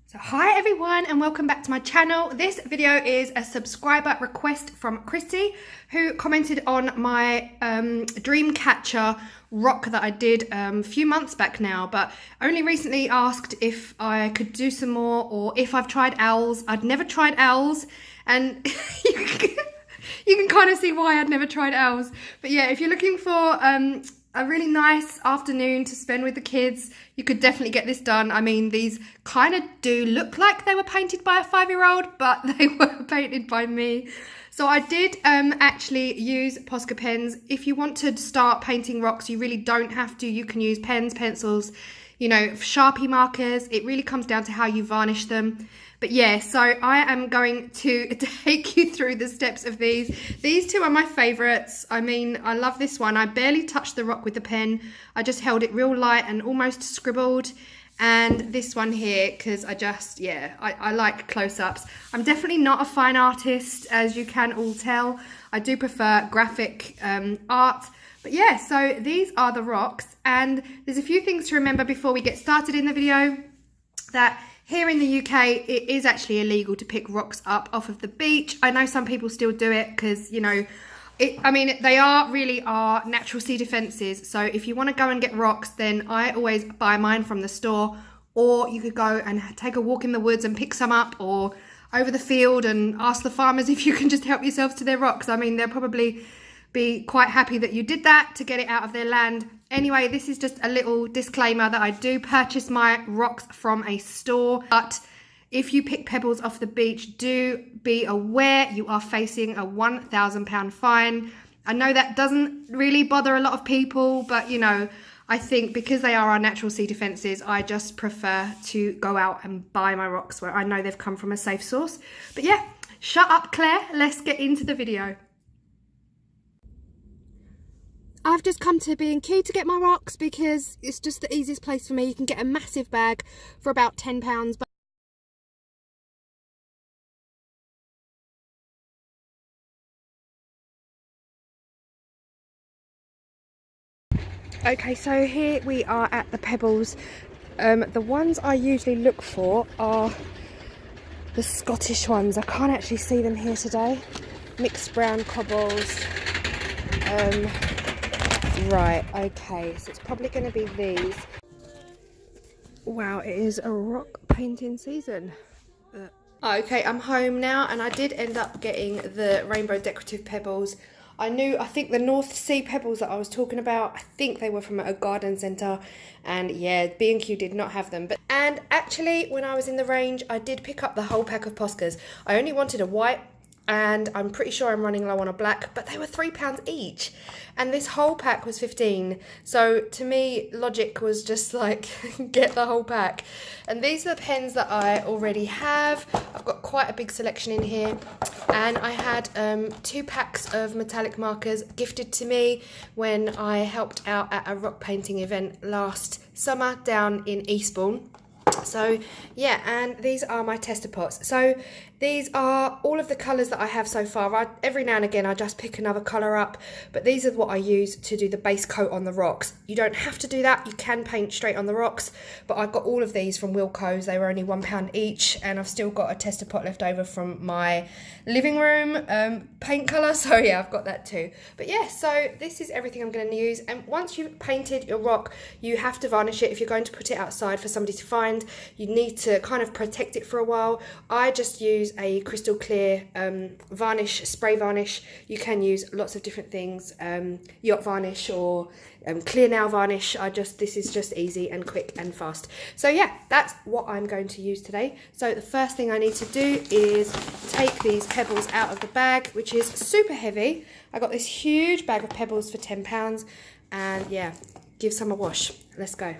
So hi everyone and welcome back to my channel. This video is a subscriber request from Christie, who commented on my dream catcher rock that I did a few months back now, but only recently asked if I could do some more or if I've tried owls. I'd never tried owls, and you can kind of see why I'd never tried owls. But yeah, if you're looking for a really nice afternoon to spend with the kids, you could definitely get this done. I mean, these kind of do look like they were painted by a 5-year-old, but they were painted by me. So I did actually use POSCA pens. If you want to start painting rocks, you really don't have to. You can use pens, pencils, you know, Sharpie markers. It really comes down to how you varnish them. But yeah, so I am going to take you through the steps of these. These two are my favorites. I mean, I love this one. I barely touched the rock with the pen. I just held it real light and almost scribbled. And this one here, because I just, yeah, I like close-ups. I'm definitely not a fine artist, as you can all tell. I do prefer graphic art. But yeah, so these are the rocks. And there's a few things to remember before we get started in the video. That here in the UK, it is actually illegal to pick rocks up off of the beach. I know some people still do it because, you know, I mean, they really are natural sea defences. So if you want to go and get rocks, then I always buy mine from the store. Or you could go and take a walk in the woods and pick some up, or over the field and ask the farmers if you can just help yourselves to their rocks. I mean, they'll probably be quite happy that you did that to get it out of their land. Anyway, this is just a little disclaimer that I do purchase my rocks from a store, but if you pick pebbles off the beach, do be aware you are facing a £1,000 fine. I know that doesn't really bother a lot of people, but you know, I think because they are our natural sea defences, I just prefer to go out and buy my rocks where I know they've come from a safe source. But yeah, shut up Claire, let's get into the video. I've just come to B&Q to get my rocks because it's just the easiest place for me. You can get a massive bag for about £10. But okay, so here we are at the pebbles. The ones I usually look for are the Scottish ones. I can't actually see them here today. Mixed brown cobbles. Right, okay, so it's probably going to be these. Wow, it is a rock painting season. Okay, I'm home now, and I did end up getting the rainbow decorative pebbles. I think the North Sea pebbles that I was talking about, I think they were from a garden centre, and yeah, B&Q did not have them. And actually, when I was in the range, I did pick up the whole pack of POSCAs. I only wanted a white, and I'm pretty sure I'm running low on a black, but they were £3 each, and this whole pack was 15. So to me, logic was just like, get the whole pack. And these are the pens that I already have. I've got quite a big selection in here, and I had 2 packs of metallic markers gifted to me when I helped out at a rock painting event last summer down in Eastbourne. So yeah, and these are my tester pots. So these are all of the colours that I have so far. Every now and again I just pick another colour up, but these are what I use to do the base coat on the rocks. You don't have to do that, you can paint straight on the rocks, but I got all of these from Wilko's. They were only £1 each, and I've still got a tester pot left over from my living room paint colour, so yeah, I've got that too. But yeah, so this is everything I'm going to use, and once you've painted your rock, you have to varnish it. If you're going to put it outside for somebody to find, you need to kind of protect it for a while. I just use a crystal clear varnish, spray varnish. You can use lots of different things, yacht varnish or clear nail varnish. This is just easy and quick and fast. So yeah, that's what I'm going to use today. So the first thing I need to do is take these pebbles out of the bag, which is super heavy. I got this huge bag of pebbles for £10, and yeah, give some a wash. Let's go.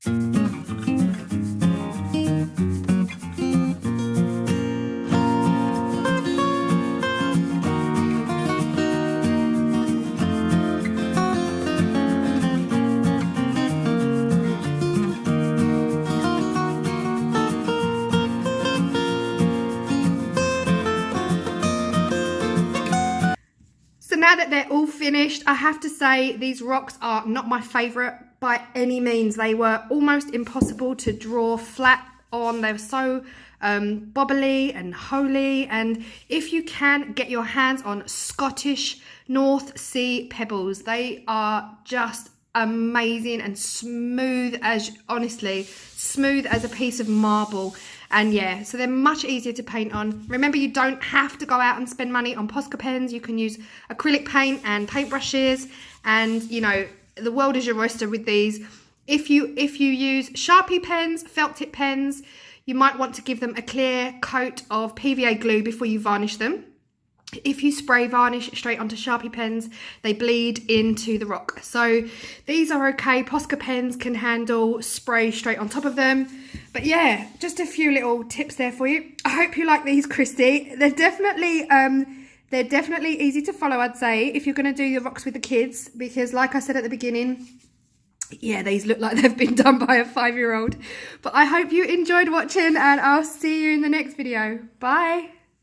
So now that they're all finished, I have to say these rocks are not my favourite by any means. They were almost impossible to draw flat on. They were so bobbly and holy. And if you can get your hands on Scottish North Sea pebbles, they are just amazing and smooth as, honestly, smooth as a piece of marble. And yeah, so they're much easier to paint on. Remember, you don't have to go out and spend money on POSCA pens. You can use acrylic paint and paintbrushes, and you know, the world is your oyster with these. If you use Sharpie pens, felt tip pens, you might want to give them a clear coat of PVA glue before you varnish them. If you spray varnish straight onto Sharpie pens, they bleed into the rock. So these are okay. POSCA pens can handle spray straight on top of them. But yeah, just a few little tips there for you. I hope you like these, Christie. They're definitely easy to follow, I'd say, if you're going to do your rocks with the kids, because like I said at the beginning, yeah, these look like they've been done by a 5-year-old. But I hope you enjoyed watching, and I'll see you in the next video. Bye.